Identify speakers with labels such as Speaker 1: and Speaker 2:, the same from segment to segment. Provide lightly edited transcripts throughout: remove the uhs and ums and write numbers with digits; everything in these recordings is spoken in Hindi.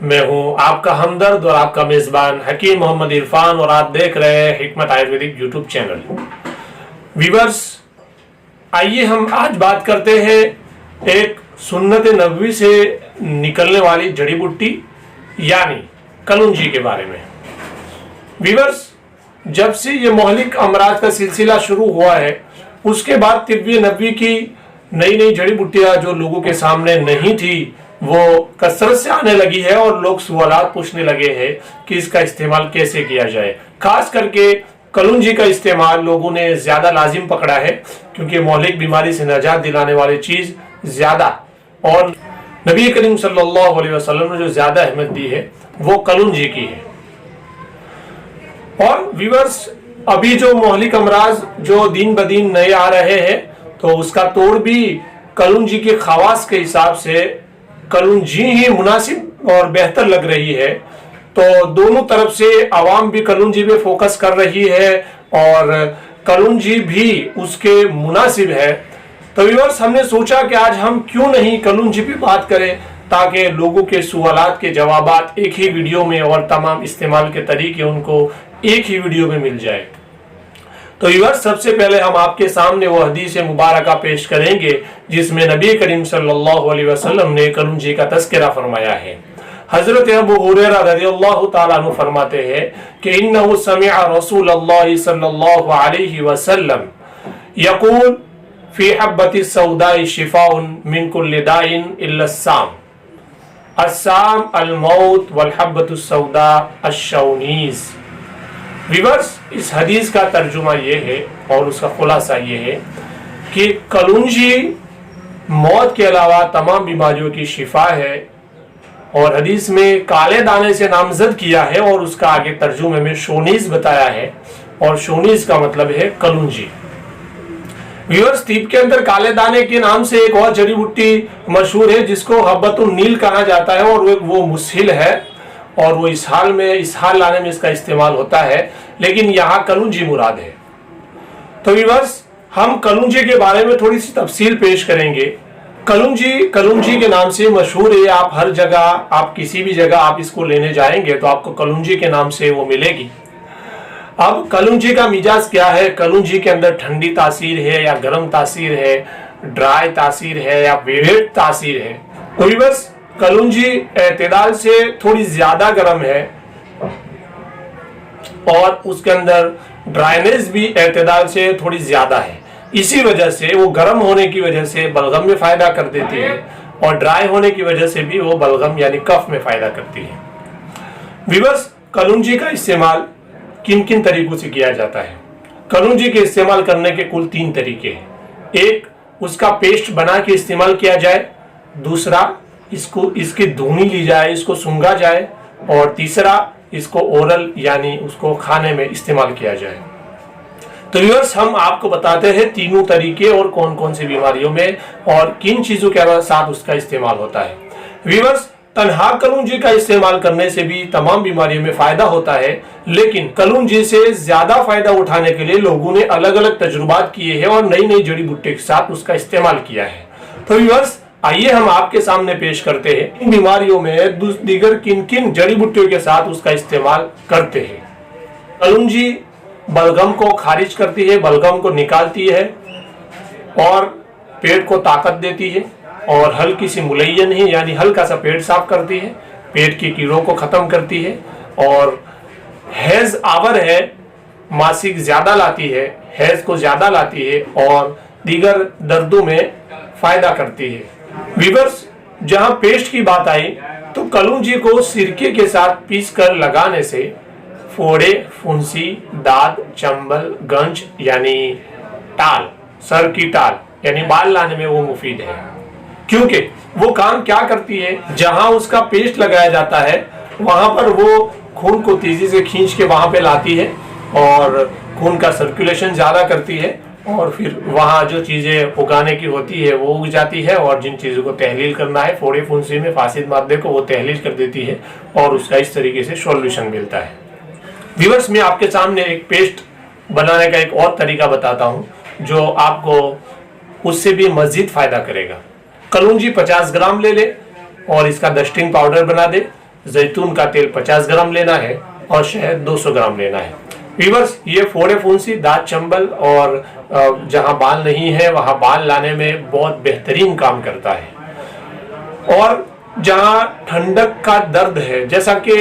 Speaker 1: मैं हूं आपका हमदर्द और आपका मेजबान हकीम मोहम्मद इरफान और आप देख रहे हैं हिकमत आयुर्वेदिक यूट्यूब चैनल। वीवर्स, आइए हम आज बात करते हैं एक सुन्नत नबवी से निकलने वाली जड़ी बूटी यानी कलौंजी के बारे में। वीवर्स, जब से ये मोहलिक अमराज का सिलसिला शुरू हुआ है उसके बाद तिब्बी नबवी की नई नई जड़ी बूटियां जो लोगों के सामने नहीं थी वो कसरत से आने लगी है और लोग सवालात पूछने लगे हैं कि इसका इस्तेमाल कैसे किया जाए। खास करके कलौंजी का इस्तेमाल लोगों ने ज्यादा लाजिम पकड़ा है क्योंकि मोहलिक बीमारी से निजात दिलाने वाली चीज ज्यादा और नबी करीम सल्लल्लाहु अलैहि वसल्लम ने जो ज्यादा अहमियत दी है वो कलौंजी की है। और व्यूअर्स, अभी जो मोहलिक अमराज जो दिन ब दिन नए आ रहे हैं तो उसका तोड़ भी कलौंजी के खवास के हिसाब से कलौंजी ही मुनासिब और बेहतर लग रही है। तो दोनों तरफ से आवाम भी कलौंजी पे फोकस कर रही है और कलौंजी भी उसके मुनासिब है। तो व्यूअर्स, हमने सोचा कि आज हम क्यों नहीं कलौंजी पे बात करें ताकि लोगों के सवालात के जवाबात एक ही वीडियो में और तमाम इस्तेमाल के तरीके उनको एक ही वीडियो में मिल जाए। तो व्यूअर्स, सबसे पहले हम आपके सामने वो हदीस मुबारका पेश करेंगे जिसमें नबी करीम सल्लल्लाहु अलैहि वसल्लम ने कलौंजी का तज़किरा फरमाया है। हजरत अबू हुरैरा रज़ियल्लाहु ताला अन्हु फरमाते हैं कि इन्नहु समिअ रसूलल्लाह सल्लल्लाहु अलैहि वसल्लम यक़ूल फी हब्बति सौदाई शिफाउन मिन कुल्लि दाइन इल्ला अस्साम अस्साम अल मौत वल हब्बतु सौदा अश-शौनीस। व्यूअर्स, इस हदीस का तर्जुमा ये है और उसका खुलासा ये है कि कलौंजी मौत के अलावा तमाम बीमारियों की शिफा है और हदीस में काले दाने से नामजद किया है और उसका आगे तर्जुमे में शोनीस बताया है और शोनीस का मतलब है कलौंजी। व्यूअर्स, तीब के अंदर काले दाने के नाम से एक और जड़ी बूटी मशहूर है जिसको हब्बतुन नील कहा जाता है और वो मुस्हिल है और वो इसहाल लाने में इसका इस्तेमाल होता है, लेकिन यहाँ कलौंजी मुराद है। तो व्यूअर्स, हम कलौंजी के बारे में थोड़ी सी तफसील पेश करेंगे। कलौंजी के नाम से मशहूर है। आप हर जगह, आप किसी भी जगह आप इसको लेने जाएंगे तो आपको कलौंजी के नाम से वो मिलेगी। अब कलौंजी का मिजाज क्या है? कलौंजी के अंदर ठंडी तासीर है या गर्म तासीर है, ड्राई तासीर है या वेट तासीर है। तो व्यूअर्स, कलौंजी एतदाल से थोड़ी ज्यादा गर्म है और उसके अंदर ड्राइनेस भी एतदाल से थोड़ी ज्यादा है। इसी वजह से वो गर्म होने की वजह से बलगम में फायदा कर देती है और ड्राई होने की वजह से भी वो बलगम यानी कफ में फायदा करती है। व्यूअर्स, कलौंजी का इस्तेमाल किन किन तरीकों से किया जाता है? कलौंजी के इस्तेमाल करने के कुल 3 तरीके हैं। एक, उसका पेस्ट बना के इस्तेमाल किया जाए। दूसरा, इसकी धुनी ली जाए, इसको सूंघा जाए। और तीसरा, इसको ओरल यानी उसको खाने में इस्तेमाल किया जाए। तो व्यूअर्स, हम आपको बताते हैं तीनों तरीके और कौन कौन सी बीमारियों में और किन चीजों के साथ उसका इस्तेमाल होता है। व्यूअर्स, तन्हा कलौंजी का इस्तेमाल करने से भी तमाम बीमारियों में फायदा होता है, लेकिन कलौंजी से ज्यादा फायदा उठाने के लिए लोगों ने अलग अलग तजुर्बात किए हैं और नई नई जड़ी बूटी के साथ उसका इस्तेमाल किया है। तो व्यूअर्स, आइए हम आपके सामने पेश करते हैं इन बीमारियों में दीगर किन किन जड़ी बूटियों के साथ उसका इस्तेमाल करते हैं। कलौंजी बलगम को खारिज करती है, बलगम को निकालती है और पेट को ताकत देती है और हल्की सी मुलय्यन है यानी हल्का सा पेट साफ करती है, पेट की कीड़ों को खत्म करती है और हैज आवर है, मासिक ज्यादा लाती है, हैज को ज्यादा लाती है और दीगर दर्दों में फायदा करती है। व्यूअर्स, जहां पेस्ट की बात आई तो कलौंजी को सिरके के साथ पीस कर लगाने से फोड़े, फुंसी, दाद, चंबल, गंज यानी टाल, सर की टाल यानी बाल लाने में वो मुफीद है। क्योंकि वो काम क्या करती है, जहां उसका पेस्ट लगाया जाता है वहां पर वो खून को तेजी से खींच के वहां पे लाती है और खून का सर्कुलेशन ज्यादा करती है और फिर वहां जो चीजें उगाने की होती है वो उग जाती है और जिन चीजों को तहलील करना है, फोड़े फुंसी में फासिद मादे को वो तहलील कर देती है और उसका इस तरीके से सॉल्यूशन मिलता है। व्यूअर्स, मैं आपके सामने एक पेस्ट बनाने का एक और तरीका बताता हूं जो आपको उससे भी मजीद फायदा करेगा। कलौंजी 50 ग्राम ले ले और इसका डस्टिंग पाउडर बना दे जैतून का तेल 50 ग्राम लेना है और शहद 200 ग्राम लेना है। व्यूअर्स, ये फोड़े फुंसी, दांत चंबल और जहां बाल नहीं है वहां बाल लाने में बहुत बेहतरीन काम करता है। और जहां ठंडक का दर्द है, जैसा कि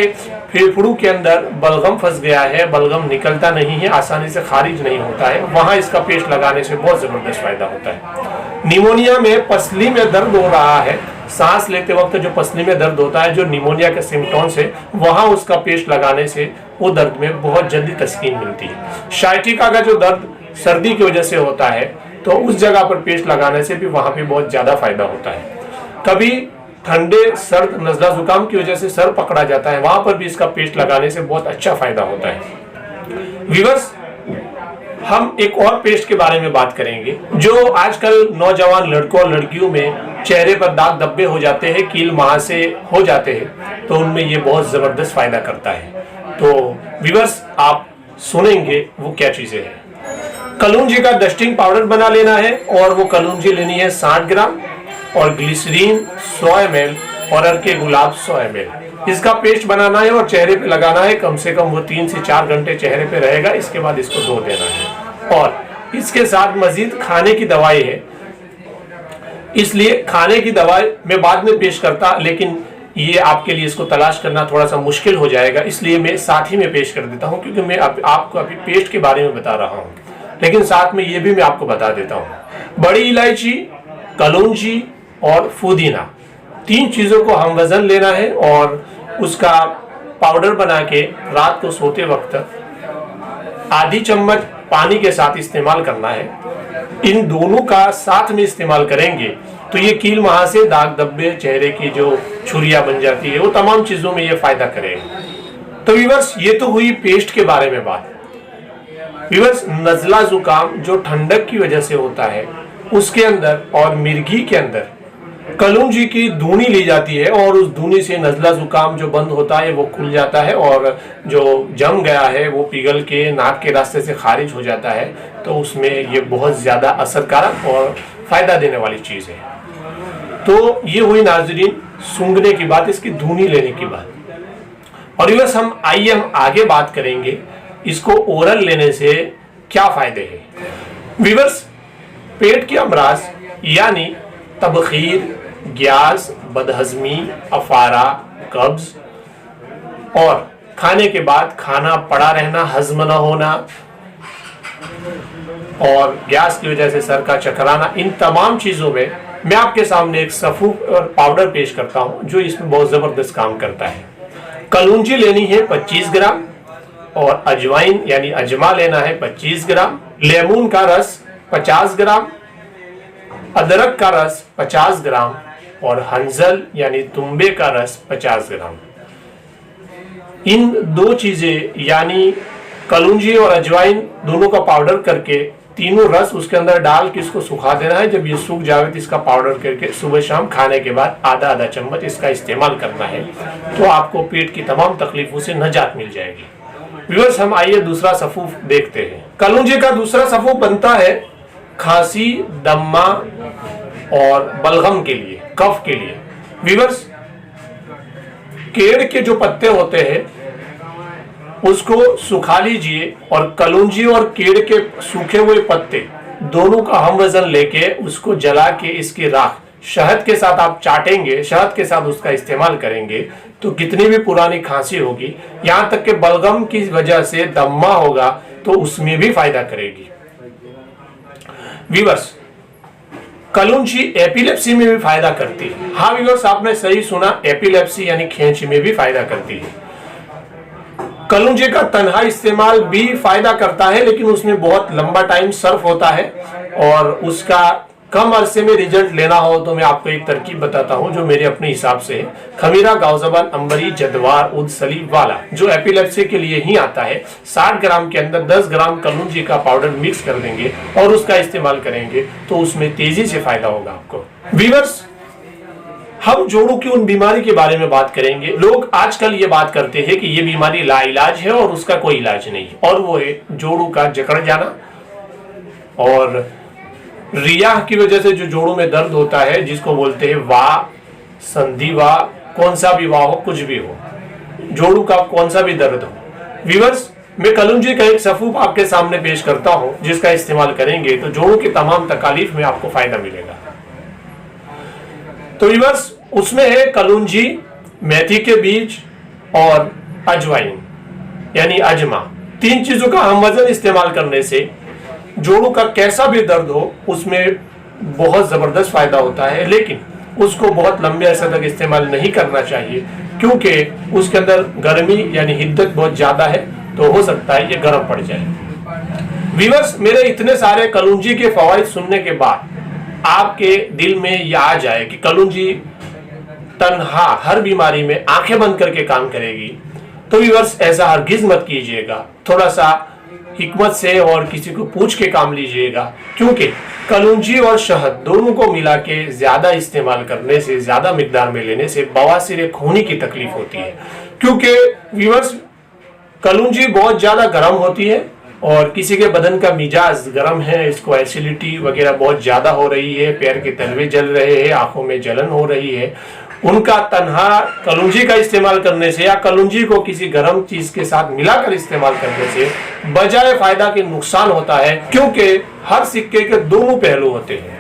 Speaker 1: फेफड़ों के अंदर बलगम फंस गया है, बलगम निकलता नहीं है, आसानी से खारिज नहीं होता है, वहां इसका पेस्ट लगाने से बहुत जबरदस्त फायदा होता है। निमोनिया में पसली में दर्द हो रहा है, सांस लेते वक्त जो पसली में दर्द होता है, जो निमोनिया के सिम्टम्स है, वहां उसका पेस्ट लगाने से वो दर्द में बहुत जल्दी तस्कीन मिलती है। शाइटिका का जो दर्द सर्दी की वजह से होता है, तो उस जगह पर पेस्ट लगाने से भी वहां पे बहुत ज्यादा फायदा होता है। कभी ठंडे सर्द नजला जुकाम की वजह से सर पकड़ा जाता है, वहां पर भी इसका पेस्ट लगाने से बहुत अच्छा फायदा होता है। व्यूअर्स, हम एक और पेस्ट के बारे में बात करेंगे जो आजकल नौजवान लड़कों और लड़कियों में चेहरे पर दाग धब्बे हो जाते हैं, कील महासे हो जाते हैं, तो उनमें ये बहुत जबरदस्त फायदा करता है। तो व्यूअर्स, आप सुनेंगे वो क्या चीजें हैं। कलौंजी का डस्टिंग पाउडर बना लेना है और वो कलौंजी लेनी है 60 ग्राम और ग्लिसरीन 100 ml और अर्के गुलाब 100 ml। इसका पेस्ट बनाना है और चेहरे पे लगाना है। कम से कम वो 3 से 4 घंटे चेहरे पे रहेगा, इसके बाद इसको धो देना है। और इसके साथ मजीद खाने की दवाई है, इसलिए खाने की दवाई मैं बाद में पेश करता, लेकिन ये आपके लिए इसको तलाश करना थोड़ा सा मुश्किल हो जाएगा, इसलिए मैं साथ ही में पेश कर देता हूँ, क्योंकि मैं आपको अभी पेस्ट के बारे में बता रहा हूँ, लेकिन साथ में ये भी मैं आपको बता देता हूँ। बड़ी इलायची, कलौंजी और पुदीना, 3 चीजों को हम वजन लेना है और उसका पाउडर बना के रात को सोते वक्त आधी चम्मच पानी के साथ इस्तेमाल करना है। इन दोनों का साथ में इस्तेमाल करेंगे तो ये कील महासे, दाग धब्बे, चेहरे की जो छुरियां बन जाती है, वो तमाम चीजों में ये फायदा करेगा। तो व्यूअर्स, ये तो हुई पेस्ट के बारे में बात। व्यूअर्स, नजला जुकाम जो ठंडक की वजह से होता है, उसके अंदर और मिर्गी के अंदर कलौंजी की धूनी ली जाती है और उस धूनी से नजला जुकाम जो बंद होता है वो खुल जाता है और जो जम गया है वो पिघल के नाक के रास्ते से खारिज हो जाता है। तो उसमें ये बहुत ज्यादा असरकारक और फायदा देने वाली चीज है। तो ये हुई नाजरीन सूंघने की बात, इसकी धूनी लेने की बात। और व्यूअर्स, हम आगे बात करेंगे इसको ओरल लेने से क्या फायदे हैं। व्यूअर्स, पेट के अमराज यानी तबखीर, गैस, बदहजमी, अफारा, कब्ज और खाने के बाद खाना पड़ा रहना, हजम न होना और गैस की वजह से सर का चकराना, इन तमाम चीजों में मैं आपके सामने एक सफूफ और पाउडर पेश करता हूं जो इसमें बहुत जबरदस्त काम करता है। कलौंजी लेनी है 25 ग्राम और अजवाइन यानी अजमा लेना है 25 ग्राम, लेमन का रस 50 ग्राम, अदरक का रस 50 ग्राम और हंजल यानी तुम्बे का रस 50 ग्राम। इन 2 चीजें यानी कलौंजी और अजवाइन दोनों का पाउडर करके तीनों रस उसके अंदर डाल के इसको सुखा देना है। जब ये सूख जावे तो इसका पाउडर करके सुबह शाम खाने के बाद आधा चम्मच इसका इस्तेमाल करना है, तो आपको पेट की तमाम तकलीफों से निजात मिल जाएगी। व्यूअर्स, हम आइए दूसरा सफूफ देखते हैं। कलौंजी का दूसरा सफूफ बनता है खांसी, दम्मा और बलगम के लिए, कफ के लिए। व्यूअर्स, केड़ के जो पत्ते होते हैं उसको सुखा लीजिए और कलौंजी और केड़ के सूखे हुए पत्ते दोनों का हम वजन लेके उसको जला के इसकी राख शहद के साथ आप चाटेंगे, शहद के साथ उसका इस्तेमाल करेंगे तो कितनी भी पुरानी खांसी होगी, यहां तक कि बलगम की वजह से दम्मा होगा तो उसमें भी फायदा करेगी। व्यूअर्स, कलौंजी एपिलेप्सी में भी फायदा करती है। हाँ व्यूअर्स, आपने सही सुना, एपिलेप्सी यानी खींच में भी फायदा करती है। कलौंजी का तन्हा इस्तेमाल भी फायदा करता है, लेकिन उसमें बहुत लंबा टाइम सर्फ होता है और उसका कम अरसे में रिजल्ट लेना हो तो मैं आपको एक तरकीब बताता हूं जो मेरे अपने हिसाब से है। खमीरा, गाउजबान, अंबरी, जदवार, उद सलीब वाला जो एपिलेप्सी के लिए ही आता है, 60 ग्राम के अंदर 10 ग्राम कलौंजी का पाउडर मिक्स कर देंगे और उसका इस्तेमाल करेंगे तो उसमें तेजी से फायदा होगा आपको। व्यूअर्स, हम जोड़ों की उन बीमारी के बारे में बात करेंगे। लोग आजकल ये बात करते हैं कि ये बीमारी लाइलाज है और उसका कोई इलाज नहीं, और वो है जोड़ों का जकड़ जाना और रियाह की वजह से जो जोड़ों में दर्द होता है, जिसको बोलते हैं वाह, संधि वाह, कौन सा भी वाह हो, कुछ भी हो, जोड़ों का कौन सा भी दर्द हो। व्यूअर्स, मैं कलौंजी का एक सफूफ आपके सामने पेश करता हूं जिसका इस्तेमाल करेंगे तो जोड़ों की तमाम तकालीफ में आपको फायदा मिलेगा। तो व्यूअर्स, उसमें है कलौंजी, मेथी के बीज और अजवाइन यानी अजमा। 3 चीजों का हम वजन इस्तेमाल करने से जोड़ों का कैसा भी दर्द हो उसमें बहुत जबरदस्त फायदा होता है, लेकिन उसको बहुत लंबे अरसे तक इस्तेमाल नहीं करना चाहिए क्योंकि उसके अंदर गर्मी यानी हिद्दत बहुत ज्यादा है, तो हो सकता है ये गर्म पड़ जाए। व्यूअर्स, मेरे इतने सारे कलौंजी के फवाइद सुनने के बाद आपके दिल में यह आ जाए कि कलौंजी तन्हा हर बीमारी में आंखें बंद करके काम करेगी, तो व्यूअर्स ऐसा हरगिज मत कीजिएगा। थोड़ा सा हिकमत से और किसी को पूछ के काम लीजिएगा, क्योंकि कलौंजी और शहद दोनों को मिला के ज्यादा इस्तेमाल करने से, ज्यादा मिकदार में लेने से बवासीर खूनी की तकलीफ होती है। क्योंकि व्यूअर्स, कलौंजी बहुत ज्यादा गर्म होती है और किसी के बदन का मिजाज गर्म है, इसको एसिडिटी वगैरह बहुत ज्यादा हो रही है, पैर के तलवे जल रहे हैं, आंखों में जलन हो रही है, उनका तन्हा कलौंजी का इस्तेमाल करने से या कलौंजी को किसी गर्म चीज के साथ मिलाकर इस्तेमाल करने से बजाय फायदा के नुकसान होता है, क्योंकि हर सिक्के के दोनों पहलू होते हैं।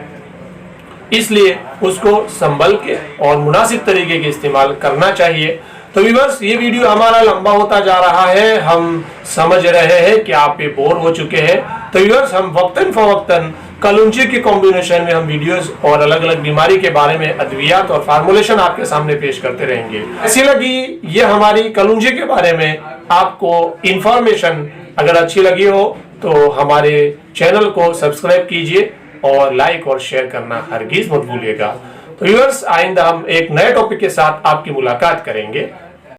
Speaker 1: इसलिए उसको संभल के और मुनासिब तरीके के इस्तेमाल करना चाहिए। तो व्यूअर्स, ये वीडियो हमारा लंबा होता जा रहा है, हम समझ रहे हैं कि आप ये बोर हो चुके हैं। तो व्यूअर्स, हम वक्तन फवक्तन कलौंजी के कॉम्बिनेशन में हम वीडियोस और अलग अलग बीमारी के बारे में अद्वियात और फार्मूलेशन आपके सामने पेश करते रहेंगे। ऐसी लगी ये हमारी कलौंजी के बारे में आपको इंफॉर्मेशन अगर अच्छी लगी हो तो हमारे चैनल को सब्सक्राइब कीजिए और लाइक और शेयर करना हरगिज मत भूलिएगा। तो व्यूअर्स, आइंदा हम एक नए टॉपिक के साथ आपकी मुलाकात करेंगे।